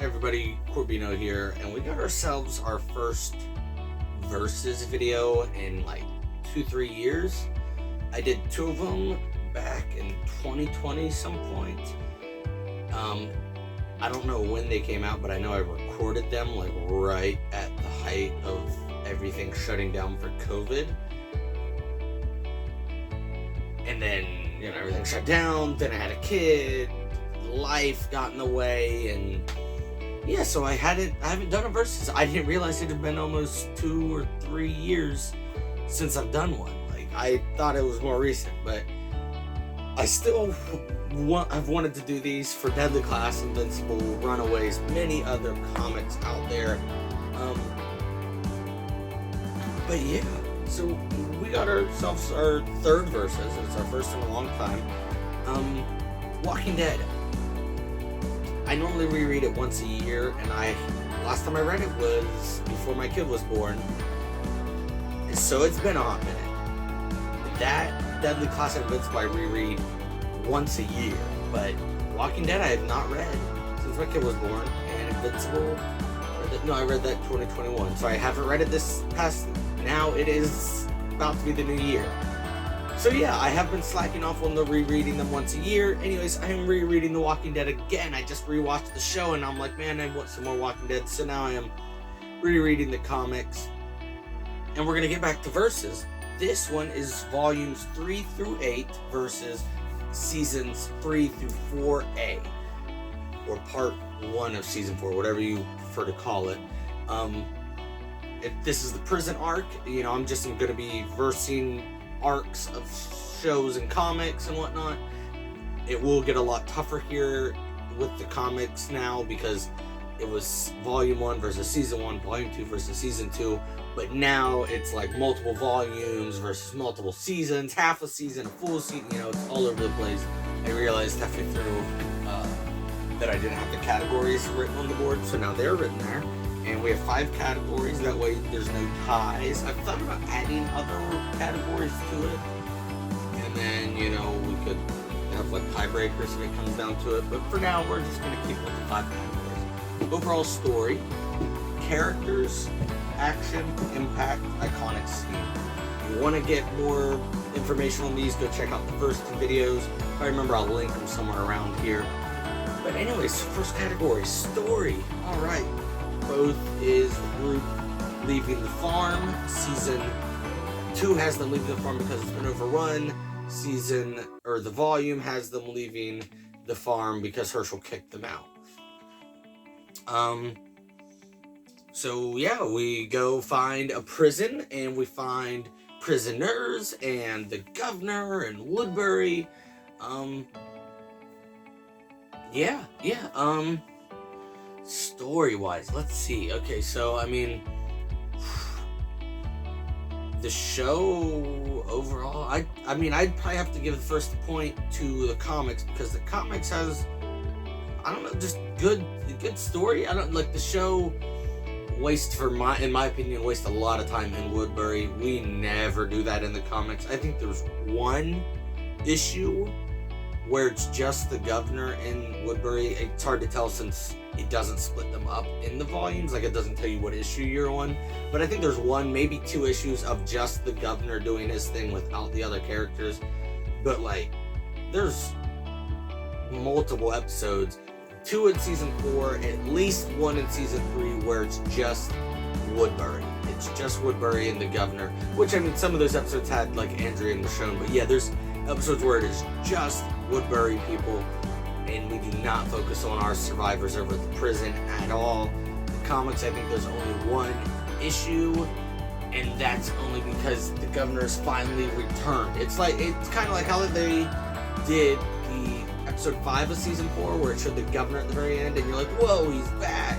Everybody, Corbino here, and we got ourselves our first versus video in like 2-3 years. I did 2 of them back in 2020 some point. I don't know when they came out, but I know I recorded them like right at the height of everything shutting down for COVID. And then, everything shut down, then I had a kid, life got in the way, and yeah, so I haven't done a versus. I didn't realize it had been almost 2 or 3 years since I've done one. Like, I thought it was more recent, but I still I've wanted to do these for Deadly Class, Invincible, Runaways, many other comics out there. But yeah, so we got ourselves our third versus. It's our first in a long time. Walking Dead. I normally reread it once a year, and last time I read it was before my kid was born. So it's been a hot minute. That Deadly Class and Invincible I reread once a year, but Walking Dead I have not read since my kid was born, and Invincible, I read that 2021, so I haven't read it this past, now it is about to be the new year. So yeah, I have been slacking off on the rereading them once a year. Anyways, I am rereading The Walking Dead again. I just rewatched the show and I'm like, man, I want some more Walking Dead, so now I am rereading the comics. And we're gonna get back to verses. This one is volumes 3-8 versus seasons 3-4A, or part 1 of season 4, whatever you prefer to call it. If this is the prison arc, I'm just going to be versing arcs of shows and comics and whatnot. It will get a lot tougher here with the comics now, because it was volume 1 versus season 1, volume 2 versus season 2, but now it's like multiple volumes versus multiple seasons, half a season, a full season, it's all over the place. I realized halfway through that I didn't have the categories written on the board, so now they're written there. And we have 5 categories, that way there's no ties. I've thought about adding other categories to it, and then, we could have like tiebreakers if it comes down to it, but for now we're just going to keep it with the 5 categories. Overall story, characters, action, impact, iconic scene. If you want to get more information on these, go check out the first 2 videos. If I remember, I'll link them somewhere around here. But anyways, first category, story. Alright, both is the group leaving the farm. Season 2 has them leaving the farm because it's been overrun. The volume has them leaving the farm because Herschel kicked them out. So yeah, we go find a prison, and we find prisoners, and the governor, and Woodbury. Story-wise, let's see. Okay, so, the show overall, I'd probably have to give the first point to the comics, because the comics has, just good story. I don't like the show. In my opinion, waste a lot of time in Woodbury. We never do that in the comics. I think there's one issue where it's just the governor in Woodbury. It's hard to tell since it doesn't split them up in the volumes. Like, it doesn't tell you what issue you're on. But I think there's 1, maybe 2 issues of just the governor doing his thing without the other characters. But there's multiple episodes. 2 in season 4, at least 1 in season 3, where it's just Woodbury. It's just Woodbury and the governor. Which, some of those episodes had, Andrea and Michonne. But yeah, there's episodes where it is just Woodbury people, and we do not focus on our survivors over at the prison at all. The comics, I think there's only 1 issue, and that's only because the governor's finally returned. It's kind of like how they did the episode 5 of season 4, where it showed the governor at the very end, and you're like, whoa, he's back.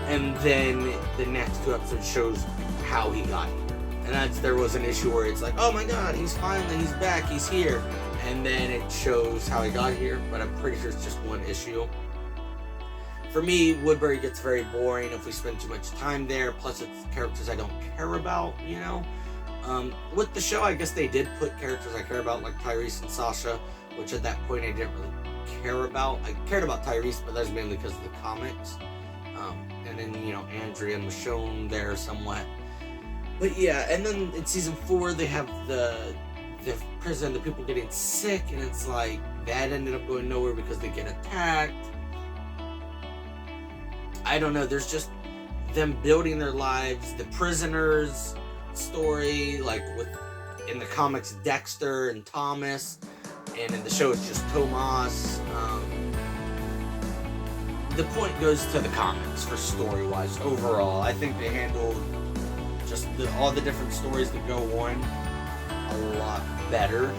And then the next 2 episodes shows how he got here. And there was an issue where it's like, oh my god, he's back, he's here. And then it shows how he got here, but I'm pretty sure it's just 1 issue. For me, Woodbury gets very boring if we spend too much time there, plus it's characters I don't care about, With the show, I guess they did put characters I care about, like Tyrese and Sasha, which at that point I didn't really care about. I cared about Tyrese, but that's mainly because of the comics. And then, Andrea and Michonne there somewhat. But yeah, and then in season 4, they have the prison, the people getting sick, and it's like, that ended up going nowhere because they get attacked. I don't know, there's just them building their lives, the prisoners story, like in the comics, Dexter and Thomas, and in the show it's just Tomas. The point goes to the comics for story-wise. Overall, I think they handled just all the different stories that go on a lot better.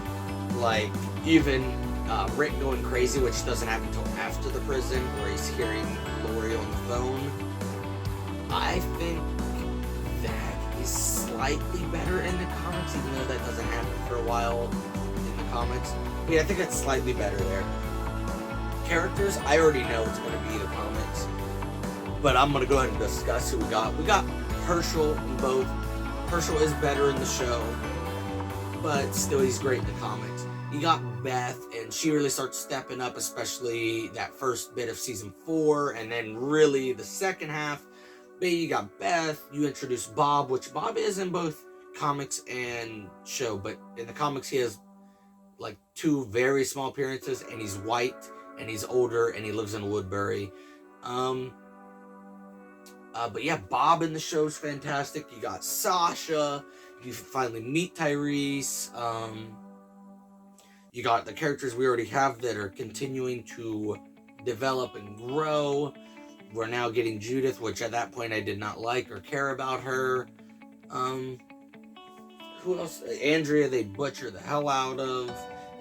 Like, even Rick going crazy, which doesn't happen until after the prison, where he's hearing Lori on the phone. I think that is slightly better in the comics, even though that doesn't happen for a while in the comics. But yeah, I think it's slightly better there. Characters, I already know it's going to be the comics, but I'm going to go ahead and discuss who we got. We got Herschel in both. Herschel is better in the show, but still he's great in the comics. You got Beth, and she really starts stepping up, especially that first bit of season 4, and then really the second half. But you got Beth, you introduce Bob, which Bob is in both comics and show, but in the comics he has like 2 very small appearances, and he's white, and he's older, and he lives in Woodbury. But yeah, Bob in the show is fantastic. You got Sasha. You finally meet Tyrese. You got the characters we already have that are continuing to develop and grow. We're now getting Judith, which at that point I did not like or care about her. Who else? Andrea, they butcher the hell out of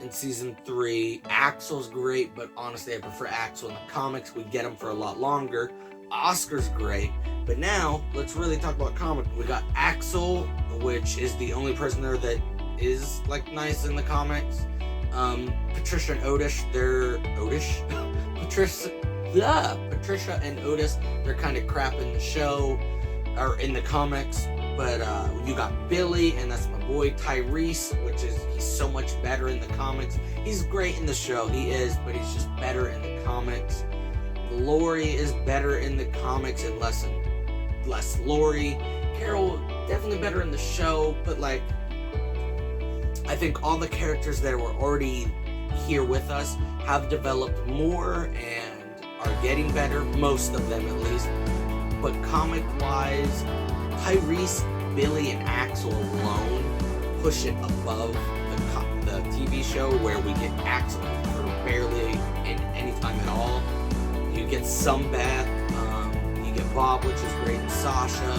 in season 3. Axel's great, but honestly, I prefer Axel in the comics. We get him for a lot longer. Oscar's great, but now let's really talk about comic. We got Axel, which is the only prisoner that is like nice in the comics. Patricia and Otis, Patricia and Otis, they're kind of crap in the show or in the comics. But you got Billy, and that's my boy Tyrese, he's so much better in the comics. He's great in the show, he is, but he's just better in the comics. Lori is better in the comics and less Lori. Carol, definitely better in the show, but like, I think all the characters that were already here with us have developed more and are getting better, most of them at least. But comic-wise, Tyrese, Billy, and Axel alone push it above the TV show, where we get Axel for barely in any time at all. You get some Beth, you get Bob, which is great, and Sasha,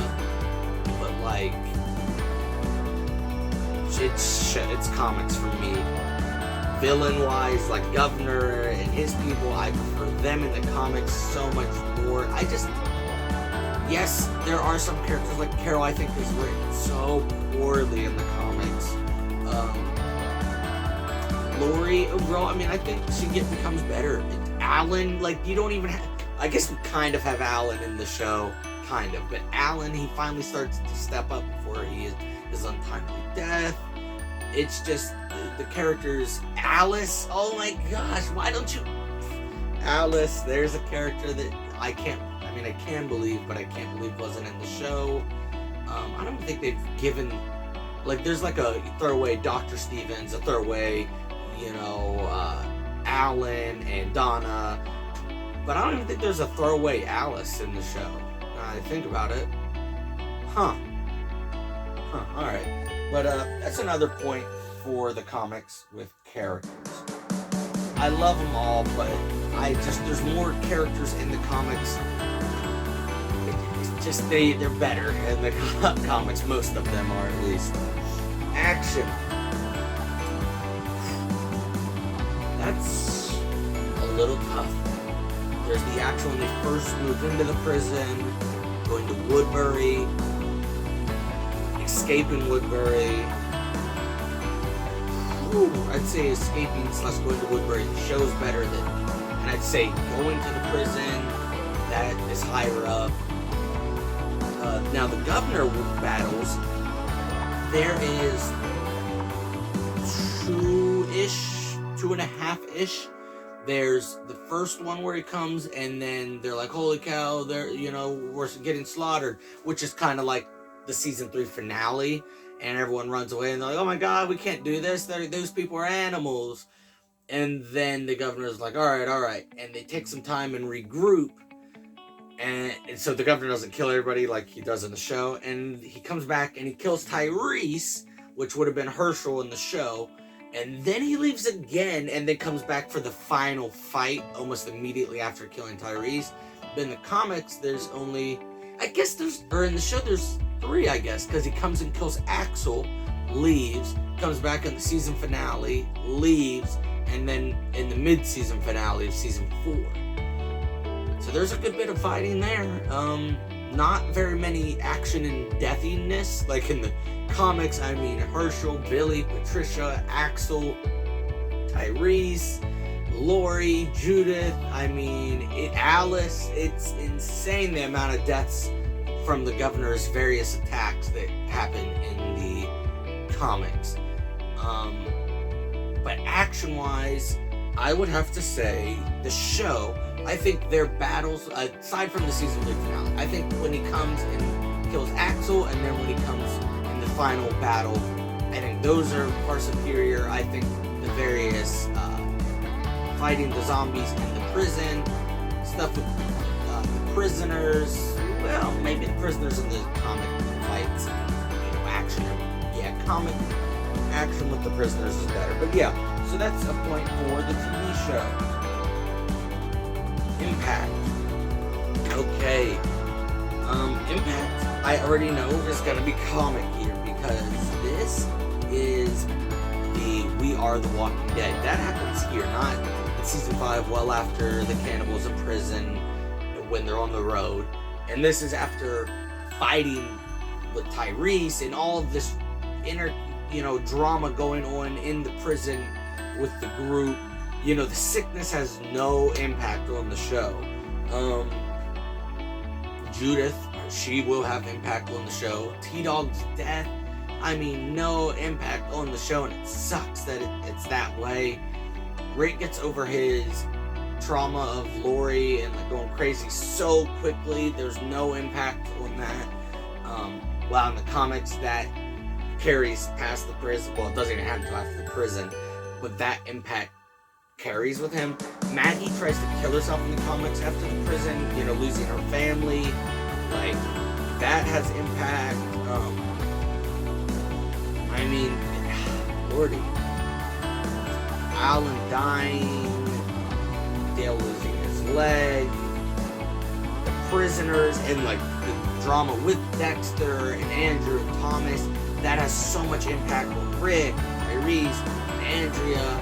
but like, it's comics for me. Villain-wise, like Governor and his people, I prefer them in the comics so much more. Yes, there are some characters like Carol I think is written so poorly in the comics. Lori, overall, I mean, I think she becomes better. Alan, like, you don't even have, I guess we kind of have Alan in the show, kind of, but Alan, he finally starts to step up before his untimely death. It's just the characters. Alice, oh my gosh, why don't you? Alice, there's a character that I can believe, but I can't believe wasn't in the show. I don't think they've given, like, there's like a throwaway Dr. Stevens, a throwaway, Alan and Donna, but I don't even think there's a throwaway Alice in the show. Now I think about it. Alright. But that's another point for the comics with characters. I love them all, but there's more characters in the comics. It's just they're better in the comics. Most of them are, at least. Action. That's a little tough. There's the action when they first move into the prison, going to Woodbury, escaping Woodbury. I'd say escaping / going to Woodbury, the show's better than, and I'd say going to the prison, that is higher up. Now the governor battles, there is 2.5-ish. There's the first one where he comes, and then they're like, holy cow, we're getting slaughtered, which is kind of like the season 3 finale, and everyone runs away, and they're like, oh my god, we can't do this, those people are animals. And then the governor's like, all right, and they take some time and regroup, and so the governor doesn't kill everybody like he does in the show, and he comes back and he kills Tyrese, which would have been Herschel in the show. And then he leaves again, and then comes back for the final fight almost immediately after killing Tyrese. But in the comics, there's only, in the show there's 3, I guess, because he comes and kills Axel, leaves, comes back in the season finale, leaves, and then in the mid-season finale of season 4. So there's a good bit of fighting there. Not very many action and deathiness, like in the comics. I mean, Herschel, Billy, Patricia, Axel, Tyrese, Lori, Judith, Alice. It's insane the amount of deaths from the governor's various attacks that happen in the comics. But action-wise, I would have to say the show, I think their battles, aside from the season 3 finale, I think when he comes and kills Axel, and then when he comes in the final battle, I think those are far superior. I think the various fighting the zombies in the prison, stuff with the prisoners, well, maybe the prisoners in the comic fights, action. Yeah, comic action with the prisoners is better. But yeah, so that's a point for the TV show. Impact. Okay. Impact, I already know is going to be comic here, because this is the We Are the Walking Dead. That happens here, not in season 5, well after the cannibals in prison, when they're on the road. And this is after fighting with Tyrese and all of this inner, drama going on in the prison with the group. The sickness has no impact on the show. Judith, she will have impact on the show. T-Dog's death, no impact on the show, and it sucks that it's that way. Rick gets over his trauma of Lori and going crazy so quickly. There's no impact on that. While in the comics, that carries past the prison. Well, it doesn't even happen until after the prison, but that impact carries with him. Maggie tries to kill herself in the comics after the prison, losing her family. Like, that has impact. Lordy. Alan dying, Dale losing his leg, the prisoners, and the drama with Dexter and Andrew and Thomas, that has so much impact on Rick, Tyrese, Andrea.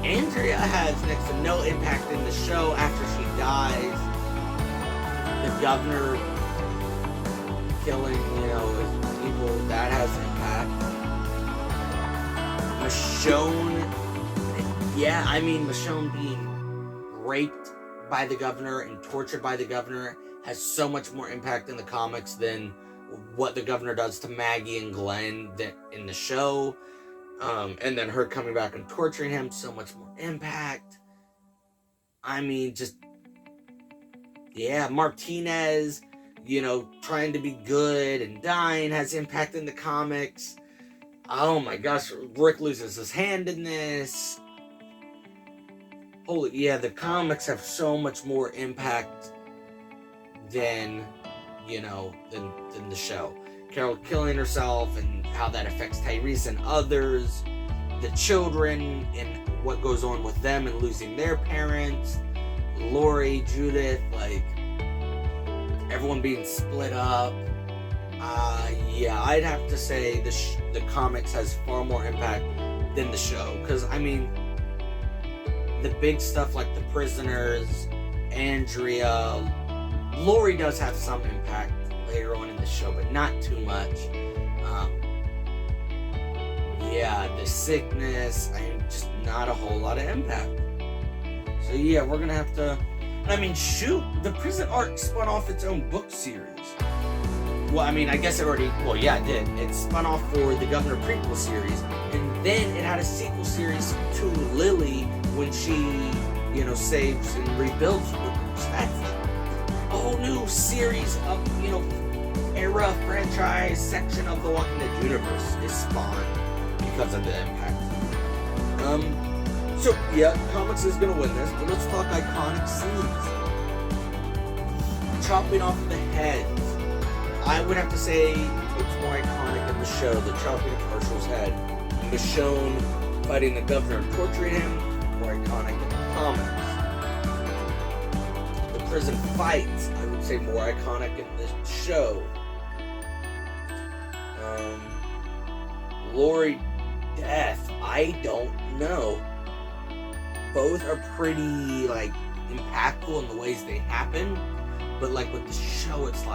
Andrea has next to no impact in the show after she dies. The governor killing, people, that has impact. Michonne, Michonne being raped by the governor and tortured by the governor has so much more impact in the comics than what the governor does to Maggie and Glenn in the show. And then her coming back and torturing him, so much more impact. Martinez, trying to be good and dying has impact in the comics. Oh my gosh, Rick loses his hand in this. The comics have so much more impact than the show. Carol killing herself and how that affects Tyrese and others, the children and what goes on with them and losing their parents, Lori, Judith, everyone being split up. I'd have to say the comics has far more impact than the show, because the big stuff like the prisoners, Andrea, Lori does have some impact later on in the show, but not too much. The sickness, just not a whole lot of impact. So we're gonna have to. The prison arc spun off its own book series. Well, I mean, I guess it already. Well, yeah, it did. It spun off for the Governor prequel series, and then it had a sequel series to Lily when she, saves and rebuilds Woodbury. That's a whole new series of, era, franchise, section of the Walking Dead universe is spawned because of the impact. So yeah, comics is gonna win this, but let's talk iconic scenes. Chopping off the heads. I would have to say it's more iconic in the show, the chopping of Herschel's head. Michonne fighting the governor and torturing him, more iconic in the comics. The prison fights, I would say more iconic in the show. Lori death, I don't know. Both are pretty, impactful in the ways they happen. But, with the show, it's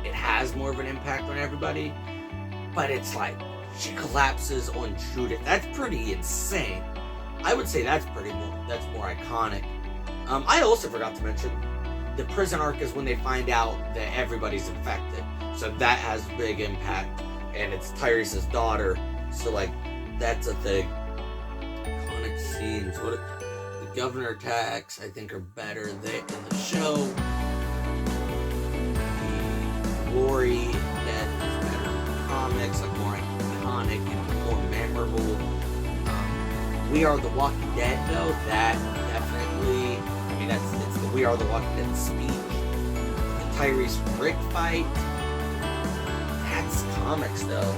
it has more of an impact on everybody. But it's she collapses on Judith. That's pretty insane. I would say that's more iconic. I also forgot to mention, the prison arc is when they find out that everybody's infected. So that has a big impact. And it's Tyrese's daughter. So, that's a thing. Iconic scenes. The governor attacks, I think, are better in the show. The Lori death is better in the comics, more iconic and more memorable. We Are the Walking Dead, though, that definitely, it's the We Are the Walking Dead speech. The Tyrese Rick fight, that's comics, though.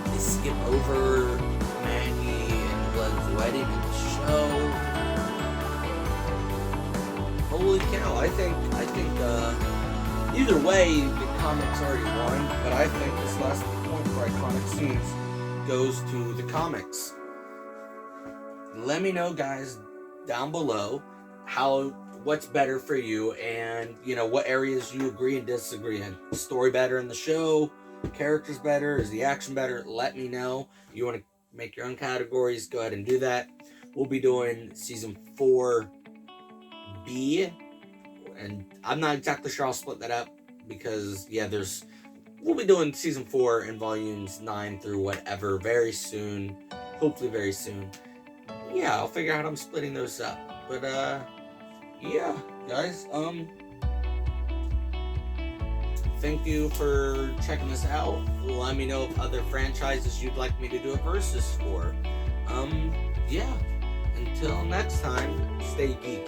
They skip over Maggie and Glenn's wedding in the show. Holy cow, I think either way, the comics already won, but I think this last point for iconic scenes goes to the comics. Let me know, guys, down below what's better for you, and what areas you agree and disagree in. Story better in the show, characters better, is the action better? Let me know. You want to make your own categories, go ahead and do that. We'll be doing season 4B, and I'm not exactly sure I'll split that up because we'll be doing season 4 in volumes 9 through whatever very soon, hopefully very soon. Yeah, I'll figure out how I'm splitting those up. But yeah, guys, thank you for checking this out. Let me know of other franchises you'd like me to do a versus for. Yeah, until next time, stay geeky.